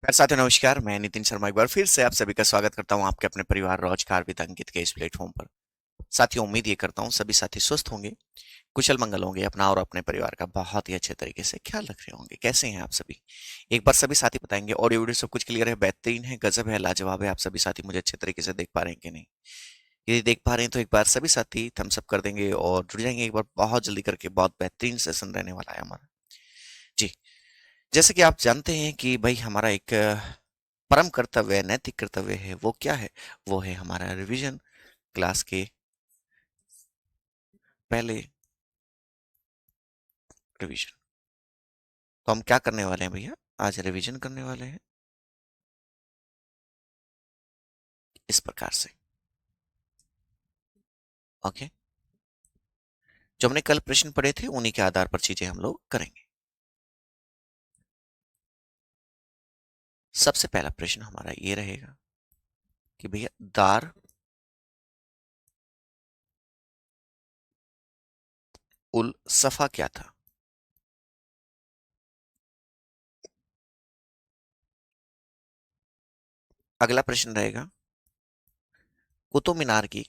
मेरे साथियों नमस्कार। मैं नितिन शर्मा एक बार फिर से आप सभी का स्वागत करता हूं आपके अपने परिवार रोजगार विद अंकित के इस प्लेटफॉर्म पर। साथियों, उम्मीद ये करता हूं सभी साथी स्वस्थ होंगे, कुशल मंगल होंगे, अपना और अपने परिवार का बहुत ही अच्छे तरीके से ख्याल रख रहे होंगे। कैसे हैं आप सभी? एक बार सभी साथी बताएंगे। ऑडियो वीडियो सब कुछ क्लियर है, बेहतरीन है, गजब है, लाजवाब है। आप सभी साथी मुझे अच्छे तरीके से देख पा रहे हैं कि नहीं? यदि देख पा रहे हैं तो एक बार सभी साथी थम्स अप कर देंगे और जुड़ जाएंगे एक बार बहुत जल्दी करके। बहुत बेहतरीन सेशन रहने वाला है हमारा। जी, जैसे कि आप जानते हैं कि भाई हमारा एक परम कर्तव्य, नैतिक कर्तव्य है। वो क्या है? वो है हमारा रिवीजन। क्लास के पहले रिवीजन। तो हम क्या करने वाले हैं भैया? आज रिवीजन करने वाले हैं इस प्रकार से। ओके, जो हमने कल प्रश्न पढ़े थे उन्हीं के आधार पर चीजें हम लोग करेंगे। सबसे पहला प्रश्न हमारा ये रहेगा कि भैया दार उल सफा क्या था? अगला प्रश्न रहेगा कुतुब मीनार की,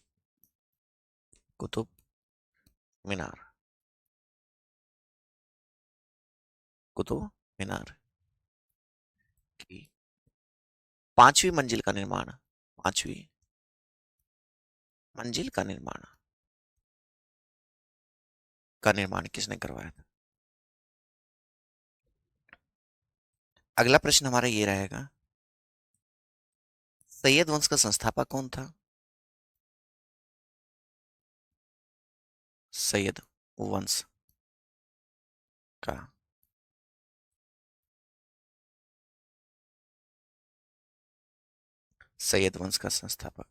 कुतुब मीनार, कुतुब मीनार की पांचवी मंजिल का निर्माण, पांचवी मंजिल का निर्माण किसने करवाया था? अगला प्रश्न हमारा ये रहेगा सैयद वंश का संस्थापक कौन था? सैयद वंश का सैयद वंश का संस्थापक।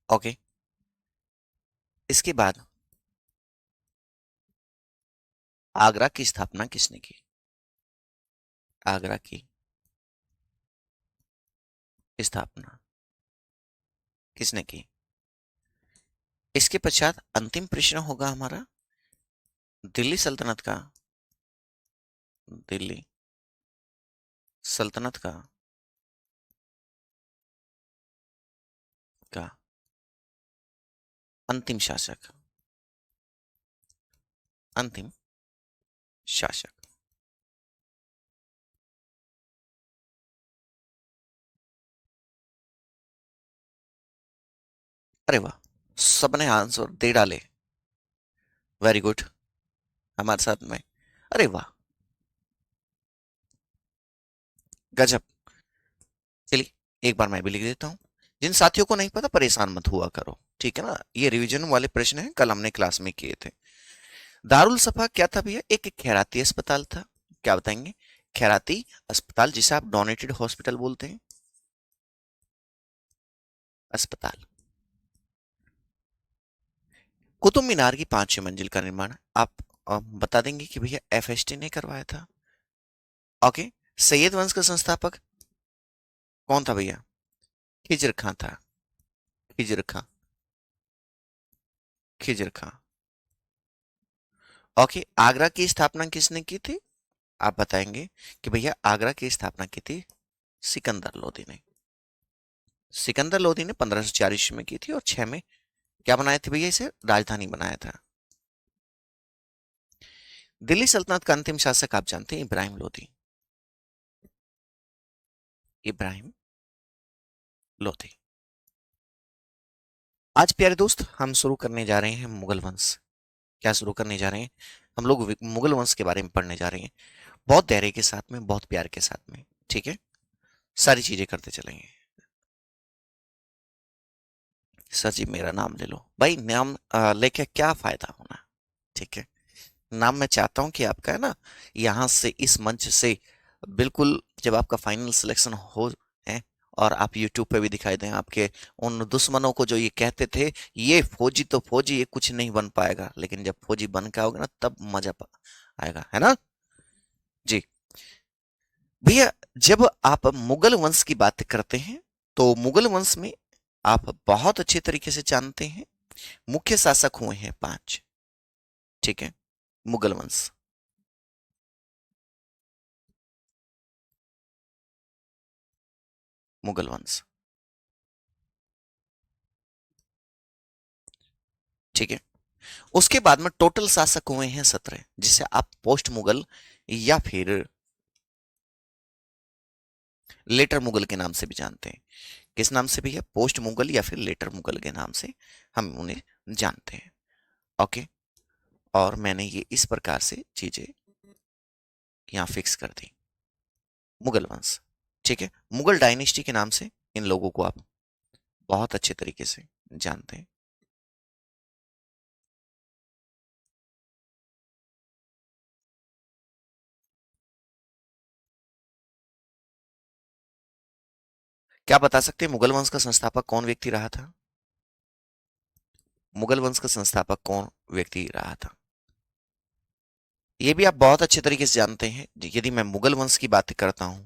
ओके, इसके बाद आगरा की स्थापना किसने की? आगरा की स्थापना किसने की? इसके पश्चात अंतिम प्रश्न होगा हमारा दिल्ली सल्तनत का, दिल्ली सल्तनत का अंतिम शासक, अंतिम शासक। अरे वाह, सबने आंसर दे डाले। वेरी गुड, हमारे साथ में। अरे वाह, गजब। चलिए एक बार मैं भी लिख देता हूँ। जिन साथियों को नहीं पता परेशान मत हुआ करो, ठीक है ना? ये रिवीजन वाले प्रश्न हैं, कल हमने क्लास में किए थे। दारुल सफा क्या था भैया? एक खैराती अस्पताल था। क्या बताएंगे? खैराती अस्पताल, जिसे आप डोनेटेड हॉस्पिटल बोलते हैं, अस्पताल। कुतुब मीनार की पांचवी मंजिल का निर्माण आप बता देंगे कि भैया एफएसटी ने करवाया था। ओके, सैयद वंश का संस्थापक कौन था भैया? खिजर खां था। खिजर खां, खिजर खां। ओके, आगरा की स्थापना किसने की थी? आप बताएंगे कि भैया आगरा की स्थापना की थी सिकंदर लोदी ने। सिकंदर लोदी ने 1504 ईस्वी में की थी और 6 में क्या बनाए थे भैया? इसे राजधानी बनाया था। दिल्ली सल्तनत का अंतिम शासक आप जानते हैं, इब्राहिम लोदी। इब्राहिम लोदी। आज प्यारे दोस्त हम शुरू करने जा रहे हैं मुगल वंश। क्या शुरू करने जा रहे हैं? हम लोग मुगल वंश के बारे में पढ़ने जा रहे हैं, बहुत धैर्य के साथ में, बहुत प्यार के साथ में। ठीक है, सारी चीजें करते चलेंगे। सर जी मेरा नाम ले लो भाई। नाम लेके क्या फायदा होना? ठीक है, नाम मैं चाहता हूं कि आपका है ना, यहाँ से इस मंच से बिल्कुल जब आपका फाइनल सिलेक्शन हो है और आप यूट्यूब पे भी दिखाई दें, आपके उन दुश्मनों को जो ये कहते थे ये फौजी तो फौजी, ये कुछ नहीं बन पाएगा, लेकिन जब फौजी बन के आओगे ना तब मजा आएगा, है ना? जी भैया, जब आप मुगल वंश की बात करते हैं तो मुगल वंश में आप बहुत अच्छे तरीके से जानते हैं मुख्य शासक हुए हैं 5। ठीक है, मुगल वंश मुगल वंश। ठीक है। उसके बाद में टोटल शासक हुए हैं 17, जिसे आप पोस्ट मुगल या फिर लेटर मुगल के नाम से भी जानते हैं। किस नाम से भैया? पोस्ट मुगल या फिर लेटर मुगल के नाम से हम उन्हें जानते हैं। ओके। और मैंने ये इस प्रकार से चीजें यहां फिक्स कर दी। मुगल वंश। ठीक है। मुगल डायनेस्टी के नाम से इन लोगों को आप बहुत अच्छे तरीके से जानते हैं। क्या बता सकते हैं मुगल वंश का संस्थापक कौन व्यक्ति रहा था? मुगल वंश का संस्थापक कौन व्यक्ति रहा था? ये भी आप बहुत अच्छे तरीके से जानते हैं। यदि मैं मुगल वंश की बात करता हूं,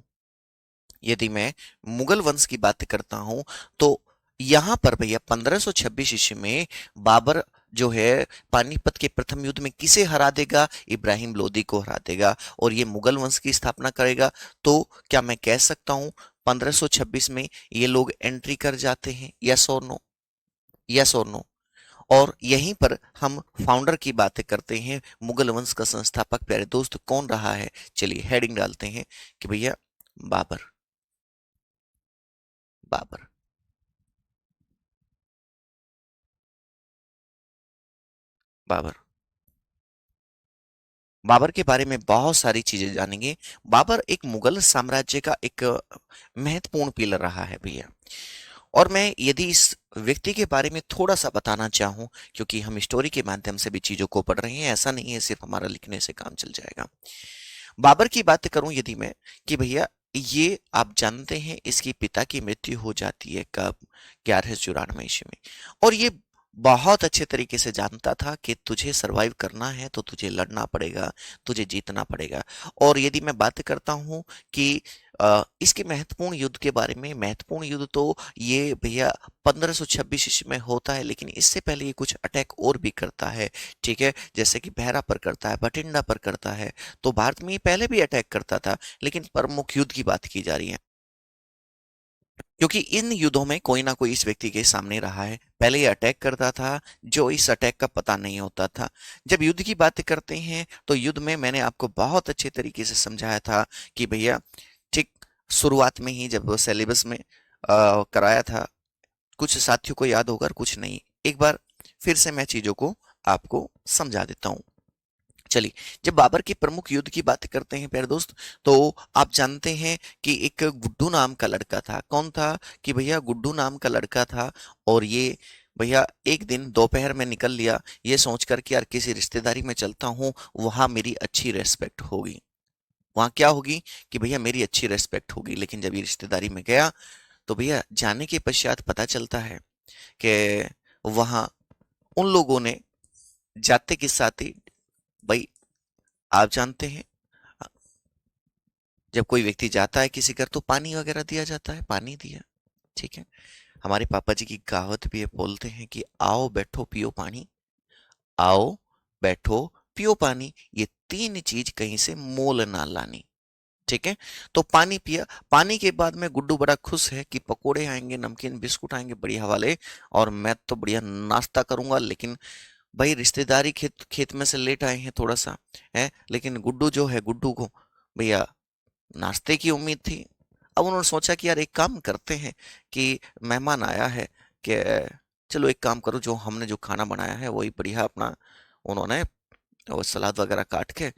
यदि मैं मुगल वंश की बात करता हूं, तो यहां पर भैया 1526 ईस्वी में बाबर जो है पानीपत के प्रथम युद्ध में किसे हरा देगा? इब्राहिम लोदी को हरा देगा और ये मुगल वंश की स्थापना करेगा। तो क्या मैं कह सकता हूं 1526 में ये लोग एंट्री कर जाते हैं? यस और नो? यस और नो? और यहीं पर हम फाउंडर की बातें करते हैं। मुगल वंश का संस्थापक प्यारे दोस्त कौन रहा है? चलिए हेडिंग डालते हैं कि भैया बाबर। बाबर। बाबर। बाबर के बारे में बहुत सारी चीजें जानेंगे। बाबर एक मुगल साम्राज्य का एक महत्वपूर्ण पिलर रहा है भैया। और मैं यदि इस व्यक्ति के बारे में थोड़ा सा बताना चाहूं, क्योंकि हम स्टोरी के माध्यम से भी चीजों को पढ़ रहे हैं, ऐसा नहीं है सिर्फ हमारा लिखने से काम चल जाएगा। बाबर की बात करूं यदि मैं, कि भैया ये आप जानते हैं इसके पिता की मृत्यु हो जाती है कब? 1194 ईस्वी में। और ये बहुत अच्छे तरीके से जानता था कि तुझे सरवाइव करना है तो तुझे लड़ना पड़ेगा, तुझे जीतना पड़ेगा। और यदि मैं बात करता हूं कि इसके महत्वपूर्ण युद्ध के बारे में, महत्वपूर्ण युद्ध तो ये भैया 1526 ईस्वी में होता है, लेकिन इससे पहले ये कुछ अटैक और भी करता है। ठीक है। जैसे कि बहरा पर करता है, बठिंडा पर करता है। तो भारत में ये पहले भी अटैक करता था, लेकिन प्रमुख युद्ध की बात की जा रही है, क्योंकि इन युद्धों में कोई ना कोई इस व्यक्ति के सामने रहा है। पहले ये अटैक करता था, जो इस अटैक का पता नहीं होता था। जब युद्ध की बात करते हैं तो युद्ध में मैंने आपको बहुत अच्छे तरीके से समझाया था कि भैया ठीक शुरुआत में ही जब सिलेबस में कराया था, कुछ साथियों को याद होगा, कुछ नहीं। एक बार फिर से मैं चीजों को आपको समझा देता हूँ। चलिए, जब बाबर के प्रमुख युद्ध की बात करते हैं प्यारे दोस्त, तो आप जानते हैं कि एक गुड्डू नाम का लड़का था। कौन था? कि भैया गुड्डू नाम का लड़का था। और ये भैया एक दिन दोपहर में निकल लिया, ये सोचकर कि यार किसी रिश्तेदारी में चलता हूँ, वहां मेरी अच्छी रेस्पेक्ट होगी। वहां क्या होगी? कि भैया मेरी अच्छी रेस्पेक्ट होगी। लेकिन जब ये रिश्तेदारी में गया, तो भैया जाने के पश्चात पता चलता है कि वहां उन लोगों ने जाते के साथ ही, भाई आप जानते हैं, जब कोई व्यक्ति जाता है किसी घर तो पानी वगैरह दिया जाता है, पानी दिया। ठीक है। हमारे पापा जी की कहावत भी है, बोलते हैं कि आओ बैठो पियो पानी, आओ बैठो पियो पानी, ये तीन चीज कहीं से मोल ना लानी। ठीक है। तो पानी पिया। पानी के बाद में गुड्डू बड़ा खुश है कि पकोड़े आएंगे, नमकीन बिस्कुट आएंगे बढ़िया वाले, और मैं तो बढ़िया नाश्ता करूंगा। लेकिन भाई रिश्तेदारी खेत खेत में से लेट आए हैं थोड़ा सा है, लेकिन गुड्डू जो है, गुड्डू को भैया नाश्ते की उम्मीद थी। अब उन्होंने सोचा कि यार एक काम करते हैं कि मेहमान आया है, कि चलो एक काम करो, जो हमने जो खाना बनाया है वही बढ़िया अपना, उन्होंने वो सलाद वगैरह काट के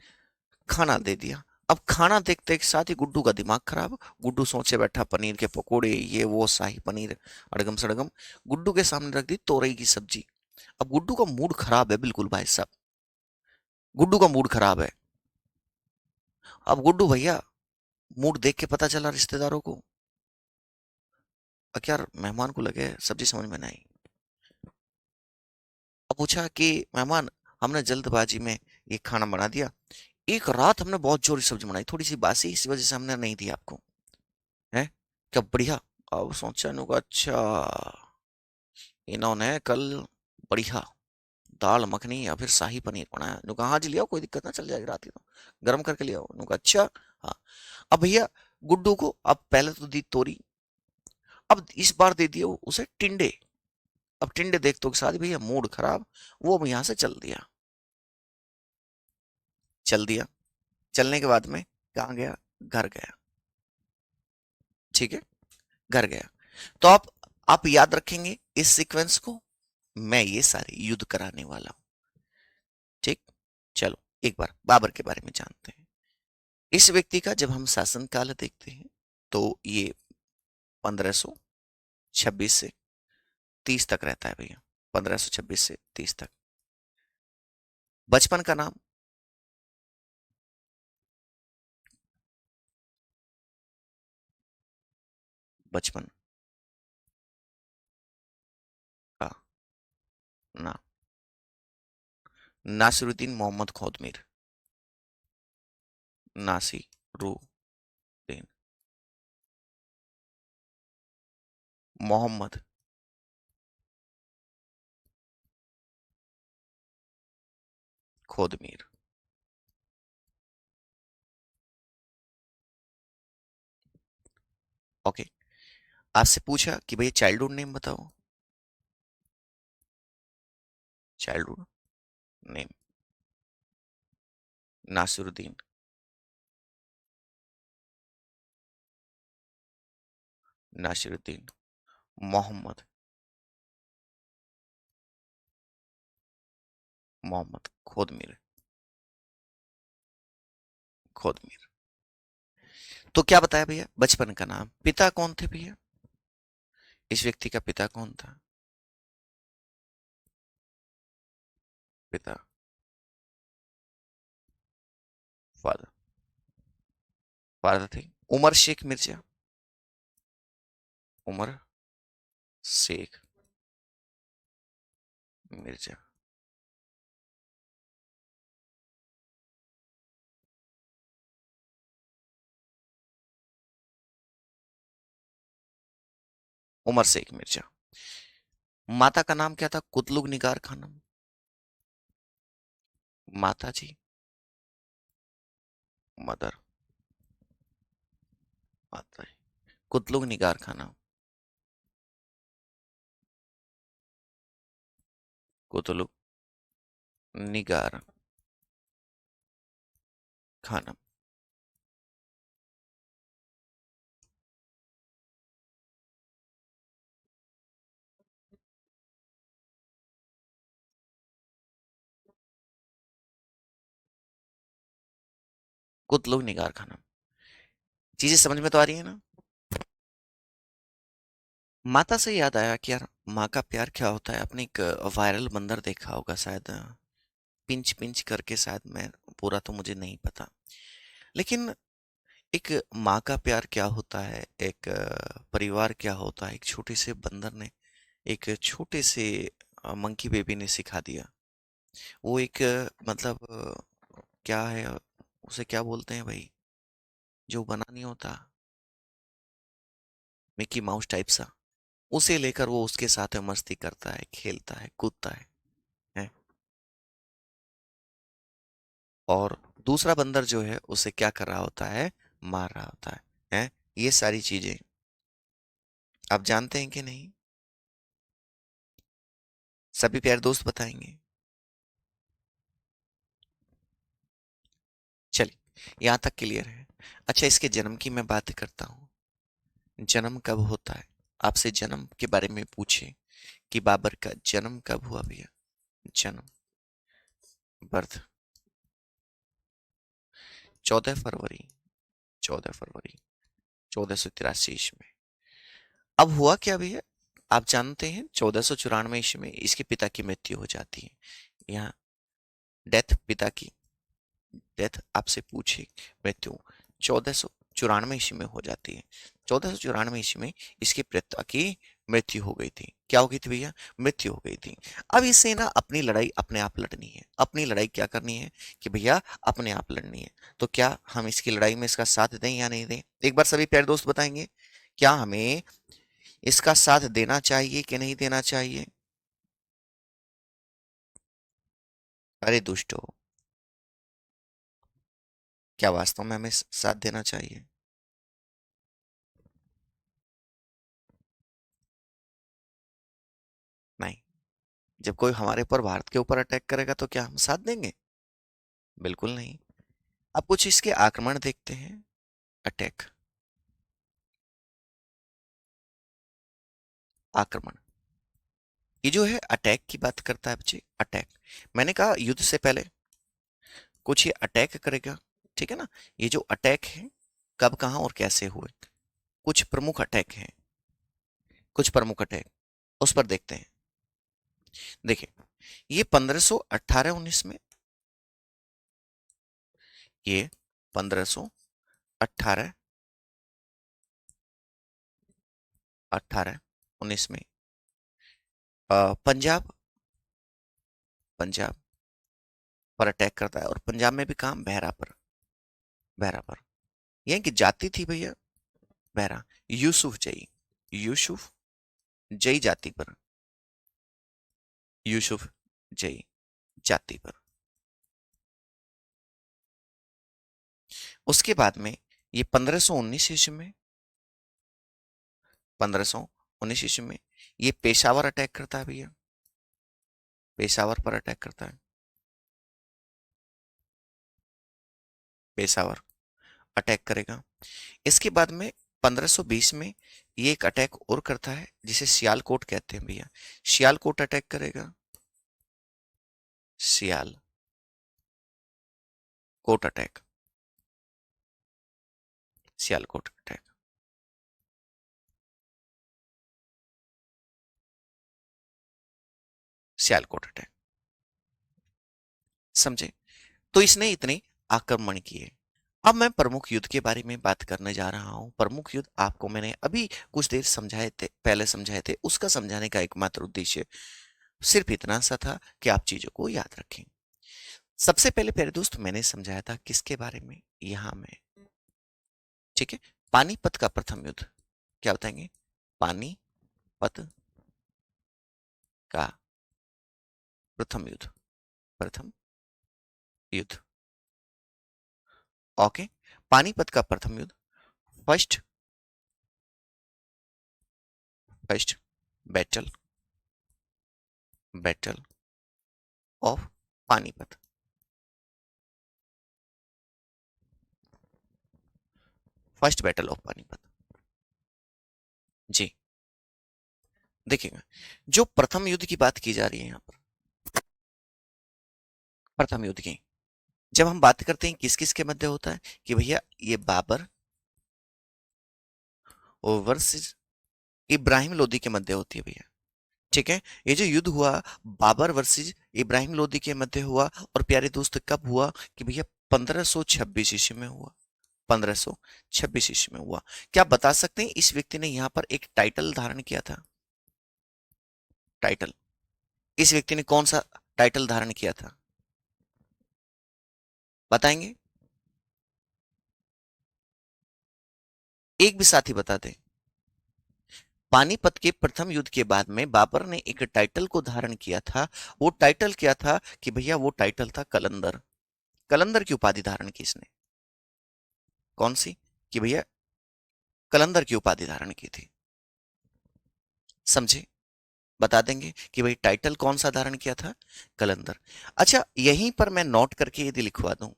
खाना दे दिया। अब खाना देखते के साथ ही गुड्डू का दिमाग खराब। गुड्डू सोचे बैठा पनीर के पकोड़े, ये वो शाही पनीर, अड़गम सड़गम गुड्डू के सामने रख दी तोरई की सब्जी। अब गुड्डू का मूड खराब है बिल्कुल भाई साहब, गुड्डू का मूड खराब है। अब गुड्डू भैया मूड देख के पता चला रिश्तेदारों को, अब यार मेहमान को लगे सब्जी समझ में नहीं। अब पूछा कि मेहमान, हमने जल्दबाजी में ये खाना बना दिया, एक रात हमने बहुत जोरी सब्जी बनाई, थोड़ी सी बासी, इसी वजह से हमने नहीं दिया आपको, है क्या? बढ़िया। अब सोचा नु अच्छा, इन्होंने कल बढ़िया दाल मखनी या फिर शाही पनीर बनाया। नु कहा हाँ जी ले आओ, कोई दिक्कत ना, चल जाएगी रात ही तो, गर्म करके ले आओ। नु कहा अच्छा। हाँ। अब भैया गुड्डू को अब पहले तो दी तोरी, अब इस बार दे दिया उसे टिंडे। अब टिंडे देखते के साथ भैया मूड खराब, वो अब यहां से चल दिया। चल दिया, चलने के बाद में कहाँ गया? घर गया। ठीक है, घर गया। तो आप याद रखेंगे इस सीक्वेंस को, मैं ये सारे युद्ध कराने वाला हूं। ठीक, चलो एक बार बाबर के बारे में जानते हैं। इस व्यक्ति का जब हम शासनकाल देखते हैं तो ये 1526 से 30 तक रहता है भैया। 1526 से 30 तक। बचपन का नाम? बचपन का नाम नासिरुद्दीन मोहम्मद खोदमिर। नासिरुद्दीन मोहम्मद खोदमिर। ओके, आपसे पूछा कि भैया चाइल्डहुड नेम बताओ। Childhood name Nasiruddin Nasiruddin Mohammad Mohammad Khodmir. खोदमिर। तो क्या बताया भैया? बचपन का नाम। पिता कौन थे भैया? इस व्यक्ति का पिता कौन था? पिता, फादर, फादर थे उमर शेख मिर्जा। उमर शेख मिर्जा। उमर शेख मिर्जा। माता का नाम क्या था? कुतलुग निगार खानम। माता जी, मदर, माता जी कुतलुग निगार खानम। कुतलुग निगार खानम। कुतलुग निगार खानम। चीजें समझ में तो आ रही है ना? माता से याद आया कि यार माँ का प्यार क्या होता है। आपने एक वायरल बंदर देखा होगा शायद, पिंच पिंच करके, शायद, मैं पूरा तो मुझे नहीं पता। लेकिन एक माँ का प्यार क्या होता है, एक परिवार क्या होता है, एक छोटे से बंदर ने, एक छोटे से मंकी बेबी ने सिखा दिया। वो एक मतलब क्या है, उसे क्या बोलते हैं भाई, जो बना नहीं होता, मिकी माउस टाइप सा, उसे लेकर वो उसके साथ में मस्ती करता है, खेलता है, कूदता है? और दूसरा बंदर जो है उसे क्या कर रहा होता है? मार रहा होता है? ये सारी चीजें आप जानते हैं कि नहीं? सभी प्यारे दोस्त बताएंगे। चलिए, यहां तक क्लियर है। अच्छा, इसके जन्म की मैं बात करता हूँ। जन्म कब होता है? आपसे जन्म के बारे में पूछे कि बाबर का जन्म कब हुआ भैया? जन्म, बर्थ, 14 फरवरी, 14 फरवरी 1483 ईस्वी में। अब हुआ क्या भैया? आप जानते हैं 1494 ईस्वी में इसके पिता की मृत्यु हो जाती है। यहाँ डेथ, पिता की डेथ आपसे पूछे, मृत्यु 1494 ईस्वी में हो जाती है। 1494 ईस्वी में इसके पिता की मृत्यु हो गई थी। क्या हो गई थी भैया? मृत्यु हो गई थी। अब इसे ना अपनी लड़ाई अपने आप लड़नी है। अपनी लड़ाई क्या करनी है कि भैया अपने आप लड़नी है। तो क्या हम इसकी लड़ाई में इसका साथ दें या नहीं दें? एक बार सभी प्यारे दोस्त बताएंगे, क्या हमें इसका साथ देना चाहिए कि नहीं देना चाहिए? अरे दुष्टो, क्या वास्तव में हमें साथ देना चाहिए? जब कोई हमारे ऊपर, भारत के ऊपर अटैक करेगा तो क्या हम साथ देंगे? बिल्कुल नहीं। अब कुछ इसके आक्रमण देखते हैं। अटैक, आक्रमण। ये जो है अटैक की बात करता है बच्चे, अटैक। मैंने कहा युद्ध से पहले कुछ ये अटैक करेगा, ठीक है ना। ये जो अटैक है कब, कहां और कैसे हुए, कुछ प्रमुख अटैक हैं, कुछ प्रमुख अटैक उस पर देखते हैं। देखिए, ये 1518-19 में, ये 1518 18 19 में पंजाब, पंजाब पर अटैक करता है। और पंजाब में भी कहा, बहरा पर, बहरा पर। यह की जाति थी भैया, बहरा। यूसुफ जई, यूसुफ जई जाति पर, यूसुफ जई जाति पर। उसके बाद में ये 1519 ईस्वी में, 1519 ईस्वी में ये पेशावर अटैक करता है भैया, पेशावर पर अटैक करता है, पेशावर अटैक करेगा। इसके बाद में 1520 में ये एक अटैक और करता है जिसे सियालकोट कहते हैं भैया, सियालकोट अटैक करेगा, Sialkot attack, Sialkot attack. Sialkot attack, समझे। तो इसने इतने आक्रमण किए। अब मैं प्रमुख युद्ध के बारे में बात करने जा रहा हूं। प्रमुख युद्ध आपको मैंने अभी कुछ देर समझाए थे, पहले समझाए थे। उसका समझाने का एकमात्र उद्देश्य सिर्फ इतना सा था कि आप चीजों को याद रखें। सबसे पहले प्यारे दोस्त मैंने समझाया था किसके बारे में, यहां में, ठीक है। पानीपत का प्रथम युद्ध, क्या बताएंगे? पानीपत का प्रथम युद्ध, प्रथम युद्ध। ओके, पानीपत का प्रथम युद्ध, first, first battle, battle of Panipat, first battle of Panipat. जी, देखिएगा, जो प्रथम युद्ध की बात की जा रही है यहां पर, प्रथम युद्ध की जब हम बात करते हैं किस किस के मध्य होता है, कि भैया ये बाबर वर्सेस इब्राहिम लोदी के मध्य होती है भैया, ठीक है। ये जो युद्ध हुआ बाबर वर्सेस इब्राहिम लोदी के मध्य हुआ, और प्यारे दोस्त कब हुआ, कि भैया 1526 ईस्वी में हुआ, 1526 ईस्वी में हुआ। क्या बता सकते हैं इस व्यक्ति ने यहां पर एक टाइटल धारण किया था? टाइटल, इस व्यक्ति ने कौन सा टाइटल धारण किया था, बताएंगे? एक भी साथी बता दे। पानीपत के प्रथम युद्ध के बाद में बाबर ने एक टाइटल को धारण किया था। वो टाइटल क्या था, कि भैया वो टाइटल था कलंदर। कलंदर की उपाधि धारण की इसने, कौन सी, कि भैया कलंदर की उपाधि धारण की थी, समझे। बता देंगे कि भाई टाइटल कौन सा धारण किया था, कलंदर। अच्छा, यहीं पर मैं नोट करके यदि लिखवा दूं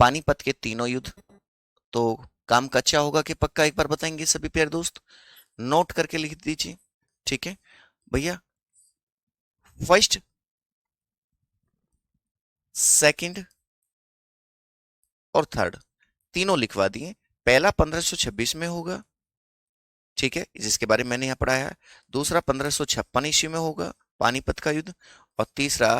पानीपत के तीनों युद्ध, तो काम कच्चा होगा कि पक्का, एक बार बताएंगे सभी प्यारे दोस्त, नोट करके लिख दीजिए, ठीक है भैया। फर्स्ट, सेकंड और थर्ड तीनों लिखवा दिए। पहला 1526 में होगा, ठीक है, जिसके बारे में मैंने यहाँ पढ़ाया है। दूसरा 1556 ईस्वी में होगा पानीपत का युद्ध। और तीसरा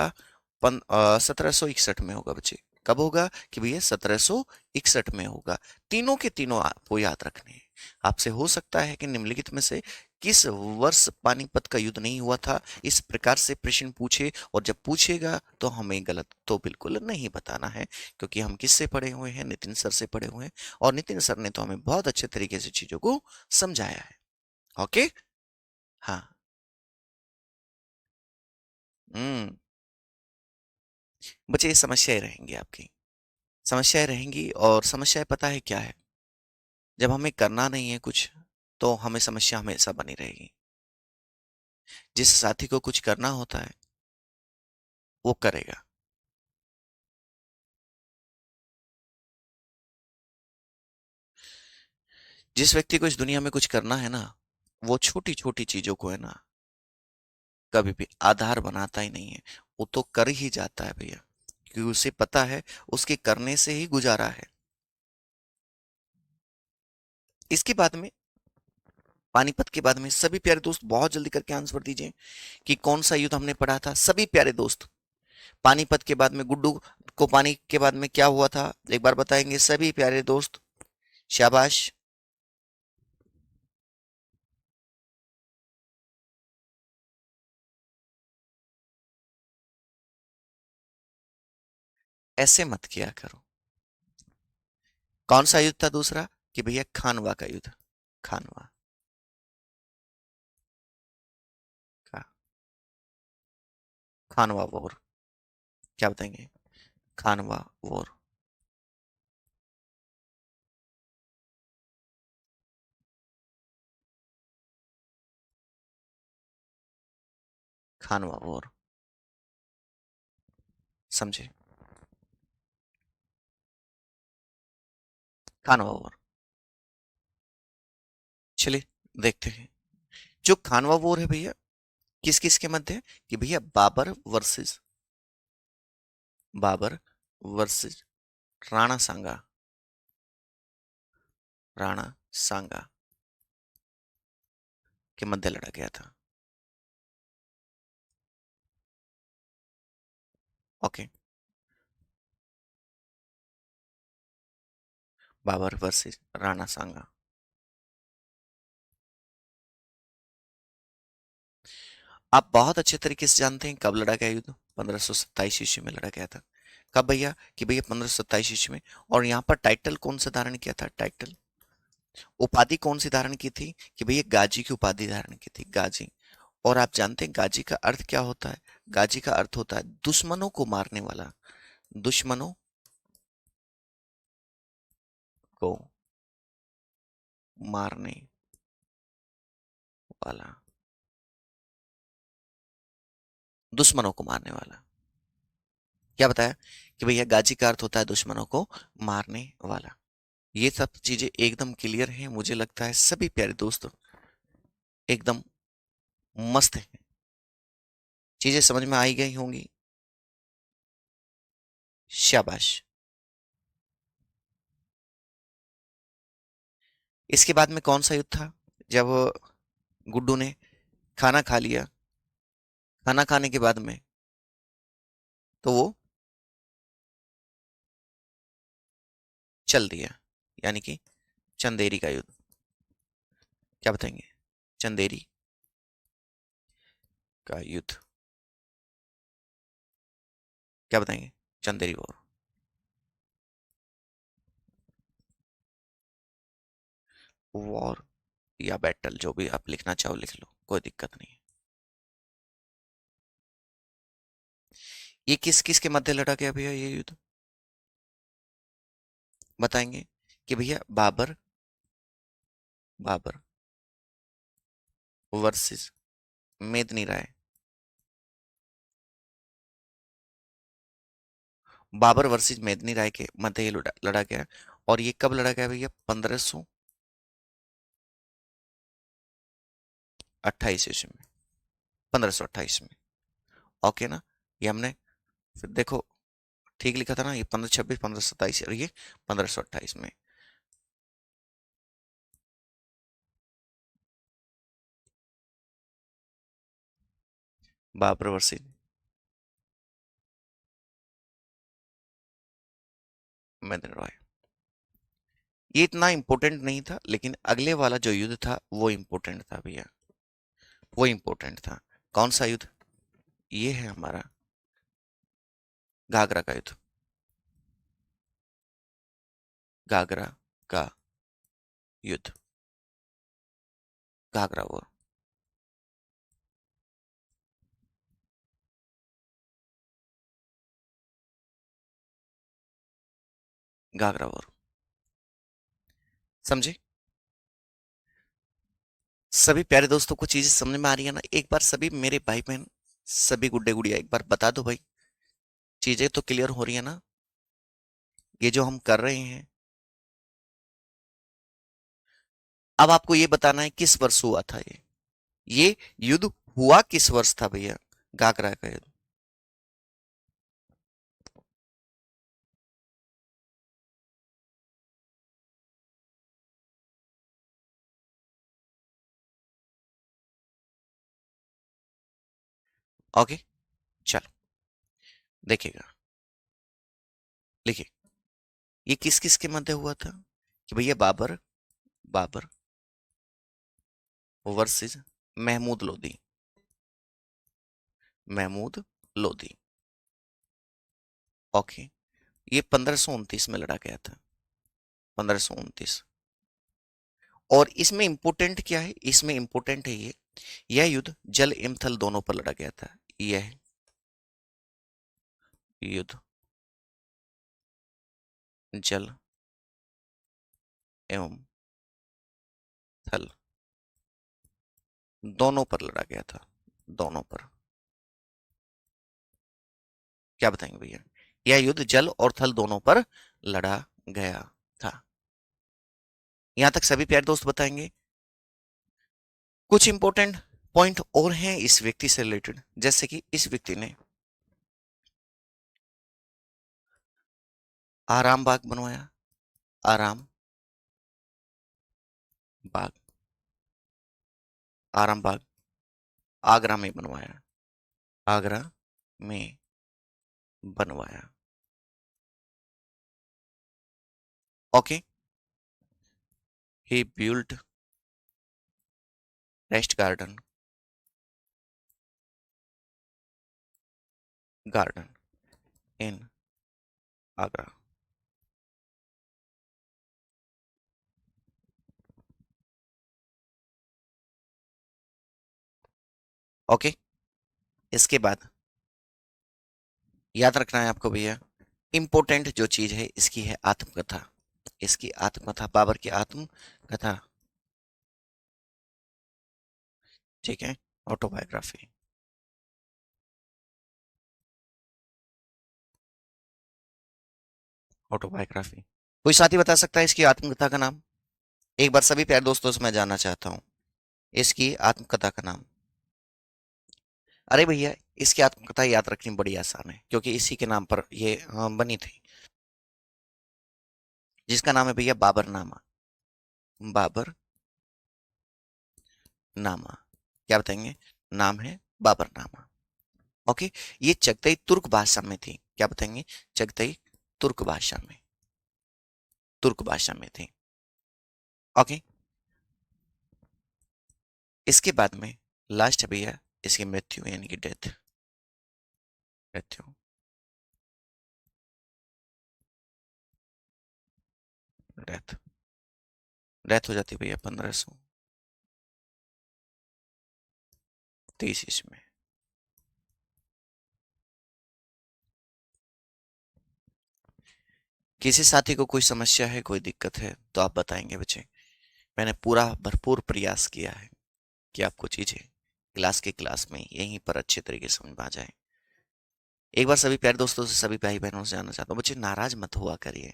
1761 में होगा बच्चे। कब होगा, कि भैया 1761 में होगा। तीनों के तीनों आपको याद रखने हैं। आपसे हो सकता है कि निम्नलिखित में से किस वर्ष पानीपत का युद्ध नहीं हुआ था, इस प्रकार से प्रश्न पूछे, और जब पूछेगा तो हमें गलत तो बिल्कुल नहीं बताना है, क्योंकि हम किससे पढ़े हुए हैं, नितिन सर से पढ़े हुए हैं। और नितिन सर ने तो हमें बहुत अच्छे तरीके से चीजों को समझाया है। ओके, हाँ। हम्म, बच्चे ये समस्याएं रहेंगी आपकी, समस्याएं रहेंगी। और समस्याएं पता है क्या है, जब हमें करना नहीं है कुछ, तो हमें समस्या हमेशा बनी रहेगी। जिस साथी को कुछ करना होता है वो करेगा। जिस व्यक्ति को इस दुनिया में कुछ करना है ना, वो छोटी छोटी चीजों को है ना कभी भी आधार बनाता ही नहीं है। वो तो कर ही जाता है भैया, क्योंकि उसे पता है उसके करने से ही गुजारा है। इसके बाद में, पानीपत के बाद में, सभी प्यारे दोस्त बहुत जल्दी करके आंसर दीजिए कि कौन सा युद्ध हमने पढ़ा था सभी प्यारे दोस्त। पानीपत के बाद में गुड्डू को पानी के बाद में क्या हुआ था, एक बार बताएंगे सभी प्यारे दोस्त? शाबाश। ऐसे मत किया करो। कौन सा युद्ध था दूसरा? कि भैया खानवा का युद्ध। खानवा का, खानवा वॉर। क्या बताएंगे? खानवा वॉर। खानवा वॉर। समझे? खानवा वॉर। चलिए देखते हैं। जो खानवा वॉर है भैया, किस किस के मध्य है? कि भैया बाबर वर्सेस राणा सांगा। राणा सांगा के मध्य लड़ा गया था। ओके। बाबर वर्सेस राणा सांगा। आप बहुत अच्छे तरीके से जानते हैं कब लड़ा गया युद्ध। 1527 ईस्वी में लड़ा गया था। कब भैया? कि भैया 1527 ईस्वी में। और यहाँ पर टाइटल कौन सा धारण किया था? टाइटल, उपाधि कौन सी धारण की थी? कि भैया गाजी की उपाधि धारण की थी, गाजी। और आप जानते हैं गाजी का अर्थ क्या होता है? गाजी का अर्थ होता है दुश्मनों को मारने वाला। दुश्मनों को मारने वाला। दुश्मनों को मारने वाला। क्या बताया? कि भैया गाजी का अर्थ होता है दुश्मनों को मारने वाला। ये सब चीजें एकदम क्लियर हैं, मुझे लगता है सभी प्यारे दोस्तों एकदम मस्त है। चीजें समझ में आई गई होंगी। शाबाश। इसके बाद में कौन सा युद्ध था? जब गुड्डू ने खाना खा लिया, खाना खाने के बाद में तो वो चल दिया, यानी कि चंदेरी का युद्ध। क्या बताएंगे? चंदेरी का युद्ध। क्या बताएंगे? चंदेरी वॉर। वॉर या बैटल, जो भी आप लिखना चाहो लिख लो, कोई दिक्कत नहीं है। ये किस किस के मध्य लड़ा गया भैया ये युद्ध? बताएंगे? कि भैया बाबर वर्सेस मेदनी राय। बाबर वर्सेस मेदनी राय के मध्य ये लड़ा गया। और ये कब लड़ा गया भैया? 1528 ईस्वी में। 1528 में। ओके ना? ये हमने फिर देखो ठीक लिखा था ना, ये 1526 1527 और ये 1528 में। बाबर वर्सेस मेदनी राय। ये इतना इंपॉर्टेंट नहीं था, लेकिन अगले वाला जो युद्ध था वो इंपॉर्टेंट था भैया। वो इंपॉर्टेंट था। कौन सा युद्ध? ये है हमारा घाघरा का युद्ध। घाघरा का युद्ध। घाघरा वॉर। घाघरा वॉर। समझे? सभी प्यारे दोस्तों को चीजें समझ में आ रही है ना? एक बार सभी मेरे भाई बहन, सभी गुड्डे गुड़िया एक बार बता दो भाई, चीजें तो क्लियर हो रही है ना, ये जो हम कर रहे हैं। अब आपको ये बताना है किस वर्ष हुआ था ये युद्ध हुआ किस वर्ष था भैया, घाघरा का युद्ध। ओके, चलो देखिएगा, लिखिए, ये किस किस के मध्य हुआ था कि भैया बाबर, बाबर वर्सेस महमूद लोदी, महमूद लोदी। ओके, ये 1529 में लड़ा गया था, 1529। और इसमें इंपोर्टेंट क्या है, इसमें इंपोर्टेंट है ये, यह युद्ध जल एवं थल दोनों पर लड़ा गया था। यह युद्ध जल एवं थल दोनों पर लड़ा गया था, दोनों पर। क्या बताएंगे भैया, यह युद्ध जल और थल दोनों पर लड़ा गया था। यहां तक सभी प्यारे दोस्त बताएंगे। कुछ इंपॉर्टेंट पॉइंट और हैं इस व्यक्ति से रिलेटेड, जैसे कि इस व्यक्ति ने आराम बाग बनवाया, आराम बाग, आराम बाग आगरा में बनवाया, आगरा में बनवाया। ओके, ही बिल्ट रेस्ट गार्डन, गार्डन इन आगरा। ओके, इसके बाद याद रखना है आपको भैया, इंपॉर्टेंट जो चीज है इसकी है आत्मकथा, इसकी आत्मकथा, बाबर की आत्मकथा। ठीक है, ऑटोबायोग्राफी। ऑटोबायोग्राफी, कोई साथी बता सकता है इसकी आत्मकथा का नाम? एक बार सभी प्यारे दोस्तों से मैं जानना चाहता हूँ, इसकी आत्मकथा का नाम। अरे भैया, इसकी आत्मकथा याद रखनी बड़ी आसान है, क्योंकि इसी के नाम पर ये बनी थी, जिसका नाम है भैया बाबर नामा, बाबर नामा। क्या बताएंगे, नाम है बाबर नामा। ओके, ये चगतई तुर्क भाषा में थी। क्या बताएंगे, चगतई तुर्क भाषा में, तुर्क भाषा में थी। ओके, इसके बाद में लास्ट है भैया इसकी मृत्यु, यानी कि डेथ, मृत्यु, डेथ, डेथ हो जाती है भैया 1530 ईस्वी में। किसी साथी को कोई समस्या है, कोई दिक्कत है तो आप बताएंगे बच्चे। मैंने पूरा भरपूर प्रयास किया है कि आपको चीजें क्लास के क्लास में यहीं पर अच्छे तरीके से समझ में आ जाए। एक बार सभी प्यारे दोस्तों से, सभी भाई बहनों से जानना चाहता हूँ, बच्चे नाराज मत हुआ करिए,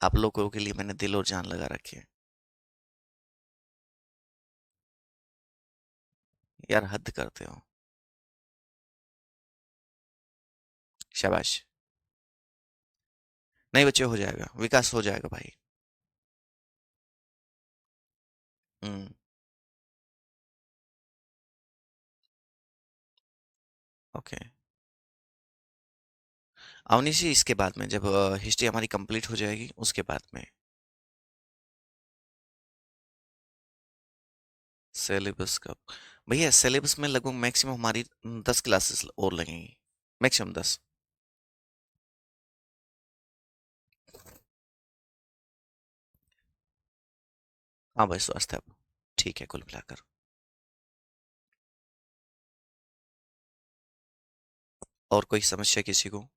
आप लोगों के लिए मैंने दिल और जान लगा रखी है। यार हद करते हो। शाबाश, नहीं बच्चे, हो जाएगा, विकास हो जाएगा भाई। हम्म। ओके, अवनी जी, इसके बाद में जब हिस्ट्री हमारी कंप्लीट हो जाएगी उसके बाद में सिलेबस का, भैया सिलेबस में लगभग मैक्सिमम हमारी 10 क्लासेस और लगेंगी, मैक्सिमम 10। हाँ भाई, स्वास्थ्य अब ठीक है कुल मिलाकर। और कोई समस्या किसी को?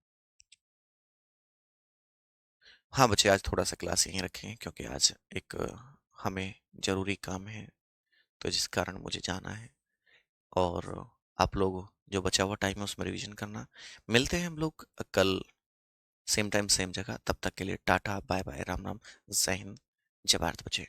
हाँ बच्चे, आज थोड़ा सा क्लास यहीं रखें, क्योंकि आज एक हमें जरूरी काम है, तो जिस कारण मुझे जाना है। और आप लोग जो बचा हुआ टाइम है उसमें रिवीजन करना। मिलते हैं हम लोग कल, सेम टाइम सेम जगह। तब तक के लिए टाटा बाय बाय, राम राम, जय हिंद, जय भारत बचे।